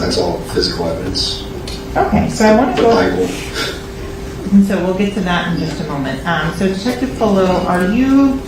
That's all physical evidence. Okay, so I want to The go. Bible. And so we'll get to that in just a moment. So Detective Polo, are you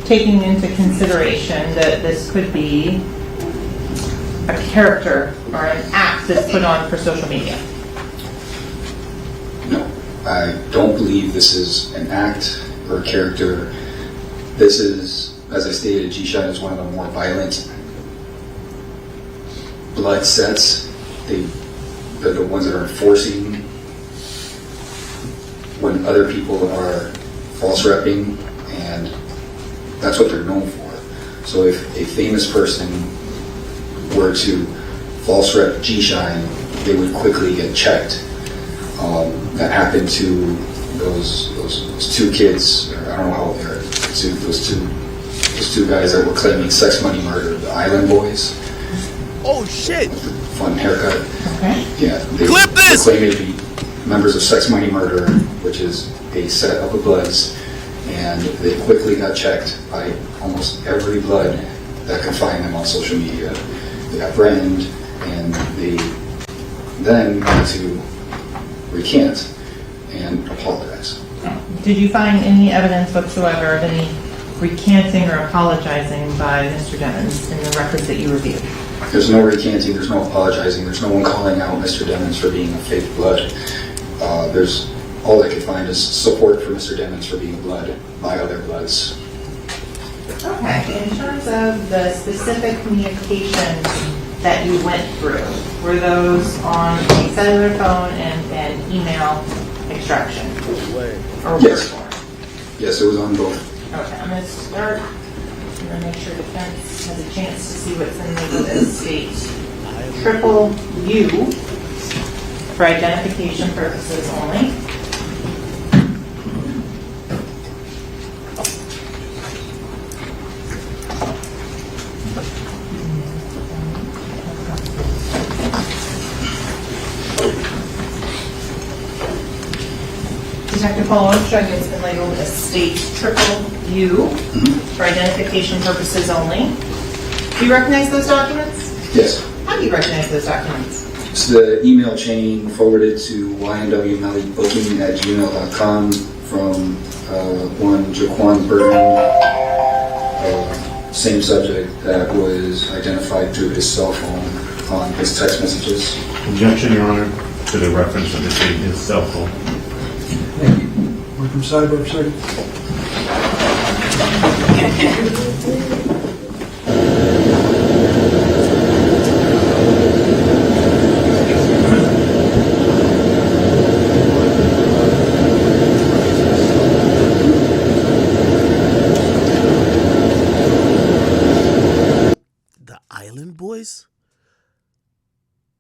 taking into consideration that this could be a character or an act that's put on for social media? No, I don't believe this is an act or a character. This is, as I stated, G-Shot is one of the more violent blood sets. They're the ones that are enforcing when other people are false repping, and that's what they're known for. So if a famous person were to false rep G-Shine, they would quickly get checked. That happened to those two kids, or I don't know how old they are, those two guys that were claiming sex money murder, the Island Boyz. Oh shit! Fun haircut. Okay. Yeah. Clip this! They claim to be members of Sex Money Murder, which is a set up of Bloods, and they quickly got checked by almost every Blood that can find them on social media. They got branded, and they then had to recant and apologize. Did you find any evidence whatsoever of any recanting or apologizing by Mr. Devins in the records that you reviewed? There's no recanting, there's no apologizing, there's no one calling out Mr. Devins for being a fake Blood. There's all I could find is support for Mr. Devins for being a Blood by other Bloods. Okay, in terms of the specific communications that you went through, were those on a cellular phone and email extraction? Or Yes. word form? Yes, it was on both. Okay, I'm going to start. I'm going to make sure defense has a chance to see what's in the estate. Triple U for identification purposes only. Detective Polo, drug has been labeled estate triple U for identification purposes only. Do you recognize those documents? Yes. How do you recognize those documents? It's the email chain forwarded to YNW@gmail.com from one Jaquan Burton, same subject that was identified through his cell phone on his text messages. Objection, Your Honor, to the reference of his cell phone. Thank you. Welcome, Cyber Second. The Island Boyz?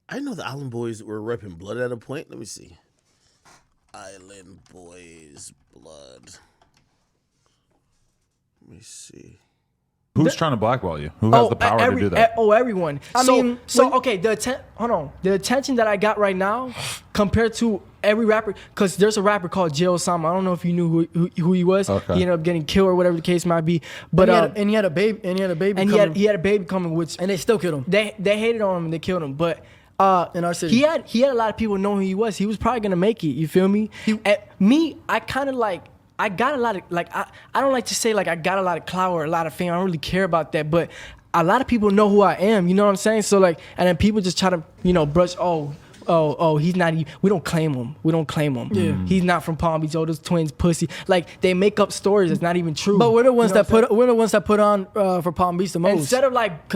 I didn't know the Island Boyz were repping Blood at a point. Let me see. Island Boyz Blood. Let me see. Who's trying to blackball you? Who has the power to do that? Everyone. The attention that I got right now compared to every rapper, because there's a rapper called Jay Osama. I don't know if you knew who he was. Okay. He ended up getting killed or whatever the case might be. But He had a baby. He had a baby. he had a baby coming, which and they still killed him. they hated on him and they killed him. But in our city, he had a lot of people know who he was. He was probably gonna make it. You feel me? I kind of like. I got a lot of, like, I don't like to say, like, I got a lot of clout or a lot of fame. I don't really care about that. But a lot of people know who I am. You know what I'm saying? So, like, and then people just try to, brush, he's not, we don't claim him. We don't claim him. Yeah. He's not from Palm Beach. Oh, those twins, pussy. Like, they make up stories that's not even true. but we're the ones that put on for Palm Beach the most. Instead of like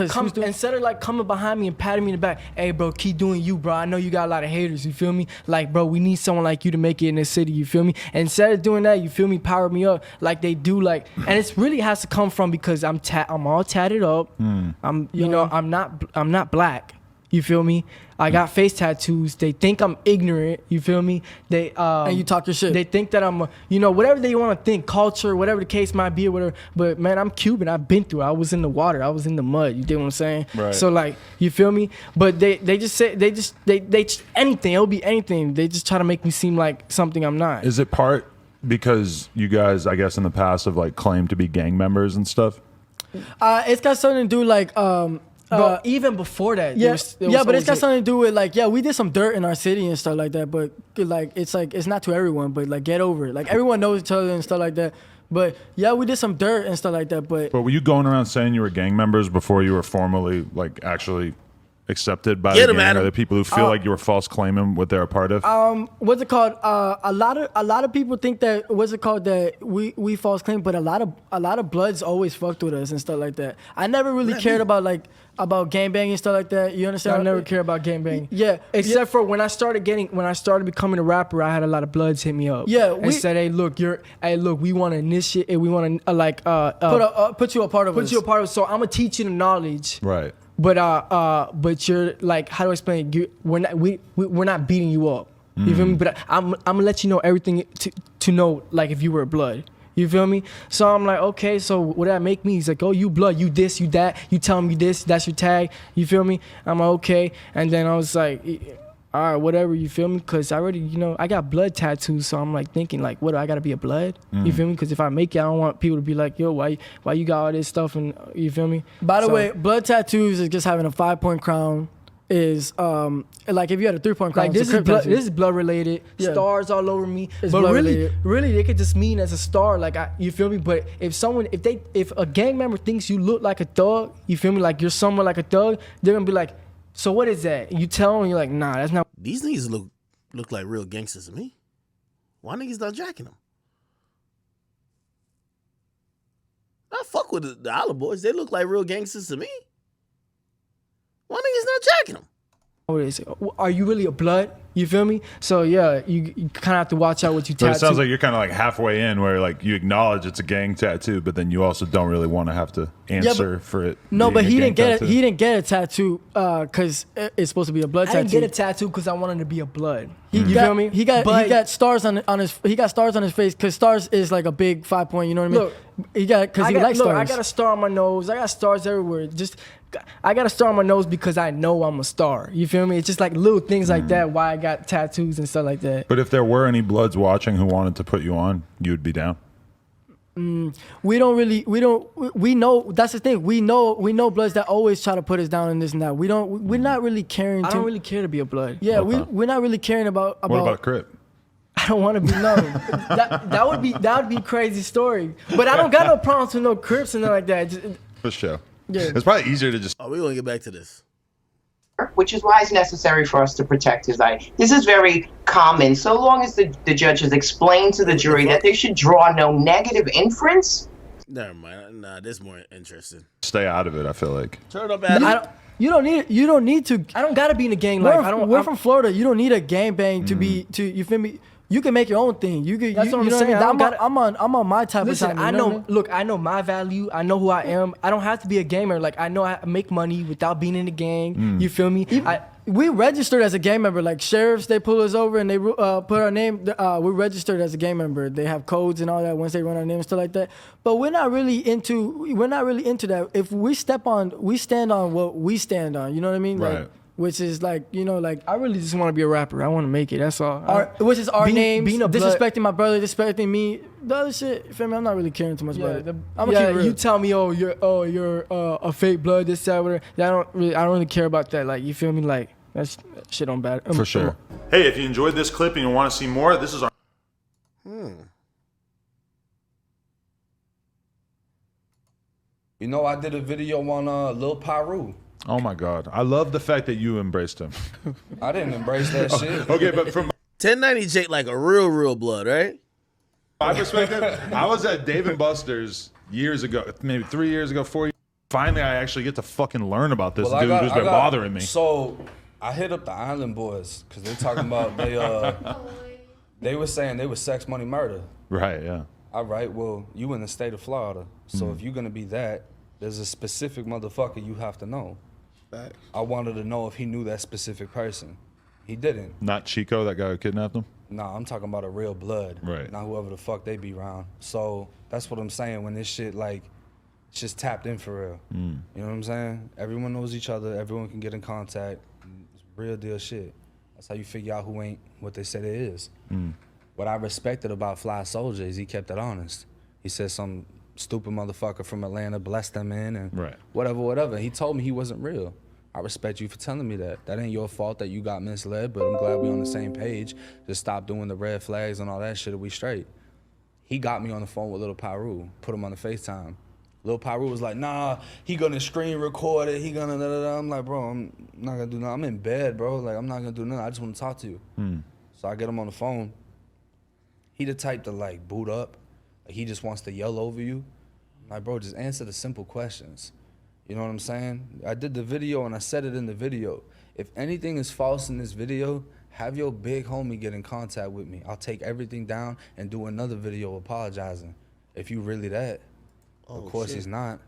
coming behind me and patting me in the back, hey bro, keep doing you, bro. I know you got a lot of haters, you feel me? Like, bro, we need someone like you to make it in this city, you feel me? And instead of doing that, you feel me, power me up like they do, like, and it's really has to come from because I'm all tatted up. I'm not black. You feel me? I got face tattoos. They think I'm ignorant. You feel me? And you talk your shit. They think that I'm, whatever they want to think, culture, whatever the case might be or whatever. But man, I'm Cuban. I've been through it. I was in the water. I was in the mud. You get what I'm saying? Right. So like, you feel me? But they just say, they anything. It'll be anything. They just try to make me seem like something I'm not. Is it part because you guys, I guess, in the past have like claimed to be gang members and stuff? It's got something to do like But even before that, Yeah, but it's got OJ. something to do with like, we did some dirt in our city and stuff like that, but like it's not to everyone, but like get over it. Like everyone knows each other and stuff like that. But we did some dirt and stuff like that. But were you going around saying you were gang members before you were formally like actually accepted by the gang, or the people who feel like you were false claiming what they're a part of? what's it called? A lot of people think that that we false claim, but a lot of Bloods always fucked with us and stuff like that. I never really cared about gangbanging and stuff like that. You understand? I never cared about gangbang. Yeah, except for when I started becoming a rapper, I had a lot of Bloods hit me up. Yeah, and said, look, we want to initiate, we want to put you a part of us. Put you a part of it. So I'm gonna teach you the knowledge. Right. But you're like, how do I explain it? We're not beating you up. You feel me? But I'm gonna let you know everything to know, like if you were a Blood. You feel me? So I'm like, okay, so what that make me? He's like, oh, you Blood, you this, you that, you telling me this, that's your tag. You feel me? I'm like, okay. And then I was like, all right, whatever, you feel me? Because I already, I got blood tattoos, so I'm like thinking, like, what, do I got to be a Blood? You feel me? Because if I make it, I don't want people to be like, yo, why you got all this stuff, and you feel me? By the way, blood tattoos is just having a 5-point crown. Is like if you had a 3-point crown. Like this is blood related. Yeah. Stars all over me. It's but really, related. they could just mean as a star. Like you feel me? But if a gang member thinks you look like a thug, you feel me? Like you're someone like a thug, they're gonna be like, so what is that? You tell them, you're like, nah, that's not. These niggas look like real gangsters to me. Why niggas not jacking them? I fuck with the Island Boyz. They look like real gangsters to me. Why niggas not jacking them? What is it? Are you really a Blood? You feel me? So yeah, you kind of have to watch out what you tattoo. But it sounds like you're kind of like halfway in, where like you acknowledge it's a gang tattoo, but then you also don't really want to have to answer for it. No, but he didn't get tattoo. He didn't get a tattoo because it's supposed to be a blood tattoo. I didn't get a tattoo because I wanted to be a Blood. You feel me? He got stars on his. He got stars on his face because stars is like a big 5-point. You know what I mean? Look, he likes stars. I got a star on my nose. I got stars everywhere. I got a star on my nose because I know I'm a star. You feel me? It's just like little things like that. Why I got tattoos and stuff like that. But if there were any Bloods watching who wanted to put you on, you would be down. We know that's the thing. We know Bloods that always try to put us down in this and that. We're not really caring. I don't really care to be a Blood. Yeah, Okay. we're not really caring about. What about Crip? I don't want to be known. that would be a crazy story. But I don't got no problems with no Crips and nothing like that. For sure. Yeah. It's probably easier to just. Oh, we're gonna get back to this. Which is why it's necessary for us to protect his eye. This is very common. So long as the judge has explained to the jury that they should draw no negative inference. Never mind. Nah, this is more interesting. Stay out of it, I feel like. Turn up, Adam. You don't need to. I don't gotta be in a gang life. We're from Florida. You don't need a gangbang to you feel me? You can make your own thing. You can. That's what I'm know saying. I'm on my type Listen, of time. I know. Look, I know my value. I know who I am. I don't have to be a gamer. Like I know I make money without being in the gang. You feel me? We registered as a gang member. Like sheriffs, they pull us over and they put our name. We're registered as a gang member. They have codes and all that once they run our name and stuff like that. But we're not really into that. If we stand on what we stand on. You know what I mean? Right. Like, which is like, I really just want to be a rapper. I want to make it. That's all. Which is our names, being a disrespecting my brother, disrespecting me. The other shit, you feel me? I'm not really caring too much about it. I'm gonna keep it real. You tell me, you're a fake Blood, this, that, whatever. I don't really care about that. Like, you feel me? Like, that shit don't bad. For sure. Hey, if you enjoyed this clip and you want to see more, this is our. I did a video on Lil Pyru. Oh my God. I love the fact that you embraced him. I didn't embrace that shit. Okay, but from 1090 Jake like a real Blood, right? my perspective, I was at Dave & Buster's years ago, maybe 3 years ago, 4 years. Finally, I actually get to fucking learn about this dude who's been bothering me. So I hit up the Island Boyz because they're talking about they were saying they were sex, money, murder. Right, yeah. All right, well, you in the state of Florida, so if you're gonna be that, there's a specific motherfucker you have to know. I wanted to know if he knew that specific person. He didn't. Not Chico, that guy who kidnapped him? Nah, I'm talking about a real Blood. Right. Not whoever the fuck they be around. So that's what I'm saying when this shit, like, it's just tapped in for real. You know what I'm saying? Everyone knows each other. Everyone can get in contact. It's real deal shit. That's how you figure out who ain't what they say they is. What I respected about Fly Soldier is he kept it honest. He said some stupid motherfucker from Atlanta blessed him in and Right. whatever. He told me he wasn't real. I respect you for telling me that. That ain't your fault that you got misled, but I'm glad we on the same page. Just stop doing the red flags and all that shit and we straight. He got me on the phone with Lil Pyru, put him on the FaceTime. Lil Pyru was like, nah, he gonna screen record it, he gonna da-da-da. I'm like, bro, I'm not gonna do nothing. I'm in bed, bro. Like, I'm not gonna do nothing. I just wanna talk to you. So I get him on the phone. He the type to like boot up. Like, he just wants to yell over you. I'm like, bro, just answer the simple questions. You know what I'm saying? I did the video and I said it in the video. If anything is false in this video, have your big homie get in contact with me. I'll take everything down and do another video apologizing. If you really that. Of course shit. He's not.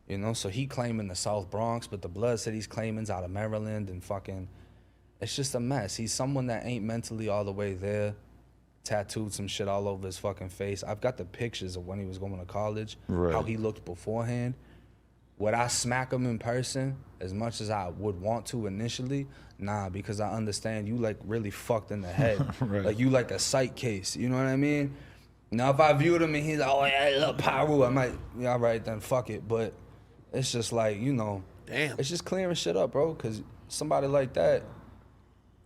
You know, so he claiming the South Bronx, but the blood said he's claiming's out of Maryland and fucking, it's just a mess. He's someone that ain't mentally all the way there. Tattooed some shit all over his fucking face. I've got the pictures of when he was going to college, how he looked beforehand. Would I smack him in person as much as I would want to initially? Nah, because I understand you like really fucked in the head. Like you like a psych case, you know what I mean? Now if I viewed him and he's like, oh yeah, Lil Pyru, I might, yeah, all right, then fuck it. But it's just like, you know, damn, it's just clearing shit up, bro. Cause somebody like that,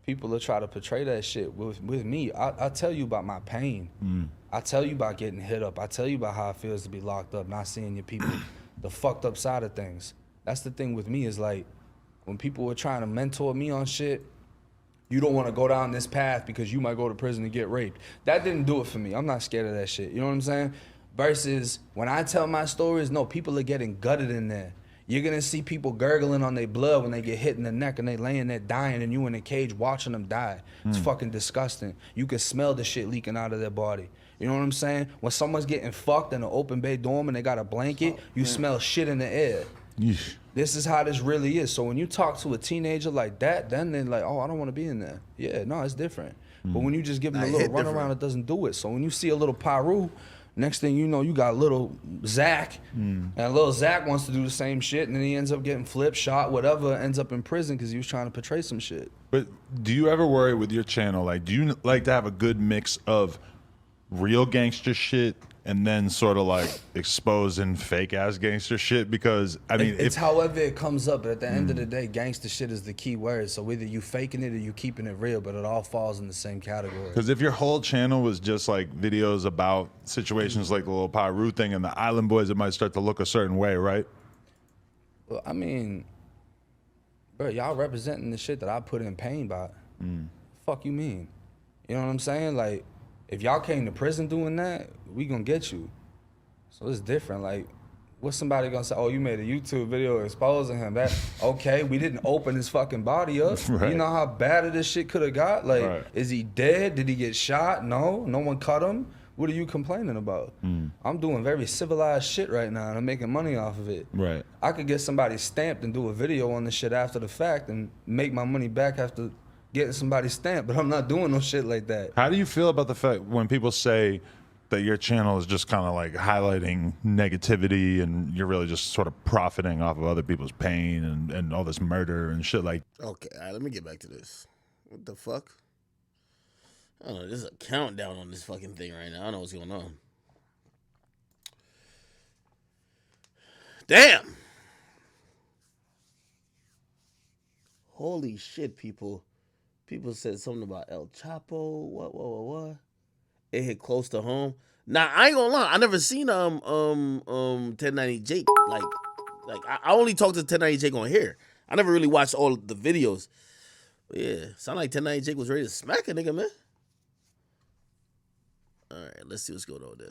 people will try to portray that shit with me. I tell you about my pain. I tell you about getting hit up. I tell you about how it feels to be locked up, not seeing your people, the fucked up side of things. That's the thing with me is like, when people were trying to mentor me on shit, you don't want to go down this path because you might go to prison and get raped. That didn't do it for me. I'm not scared of that shit. You know what I'm saying? Versus when I tell my stories, no, people are getting gutted in there. You're gonna see people gurgling on their blood when they get hit in the neck and they laying there dying and you in a cage watching them die. It's fucking disgusting. You can smell the shit leaking out of their body. You know what I'm saying? When someone's getting fucked in an open bay dorm and they got a blanket, you smell shit in the air. Yeesh. This is how this really is. So when you talk to a teenager like that, then they're like, oh, I don't want to be in there. Yeah, no, it's different. But when you just give them a little runaround, it doesn't do it. So when you see a little Pyru, next thing you know, you got little Zach, and little Zach wants to do the same shit, and then he ends up getting flipped, shot, whatever, ends up in prison because he was trying to portray some shit. But do you ever worry with your channel, like, do you like to have a good mix of real gangster shit and then sort of like exposing fake ass gangster shit? Because I mean, it's however it comes up, but at the end of the day, gangster shit is the key word. So either you faking it or you keeping it real, but it all falls in the same category. Because if your whole channel was just like videos about situations like the little Pyru thing and the Island Boys, it might start to look a certain way, right? Well, I mean, bro, y'all representing the shit that I put in pain by. Fuck you mean? You know what I'm saying? Like, if y'all came to prison doing that, we gonna get you. So it's different. Like, what's somebody gonna say? Oh, you made a YouTube video exposing him. That okay? We didn't open his fucking body up. Right. You know how bad this shit could have got. Like, is he dead? Did he get shot? No, no one cut him. What are you complaining about? I'm doing very civilized shit right now, and I'm making money off of it. Right. I could get somebody stamped and do a video on this shit after the fact and make my money back after getting somebody stamped, but I'm not doing no shit like that. How do you feel about the fact when people say that your channel is just kind of like highlighting negativity and you're really just sort of profiting off of other people's pain and all this murder and shit like? Okay, all right, let me get back to this. What the fuck? I don't know, there's a countdown on this fucking thing right now. I don't know what's going on. Damn! Holy shit, people. People said something about El Chapo. What? It hit close to home. Nah, I ain't gonna lie. I never seen 1090 Jake. Like I only talked to 1090 Jake on here. I never really watched all the videos. But yeah, sound like 1090 Jake was ready to smack a nigga, man. All right, let's see what's going on with this.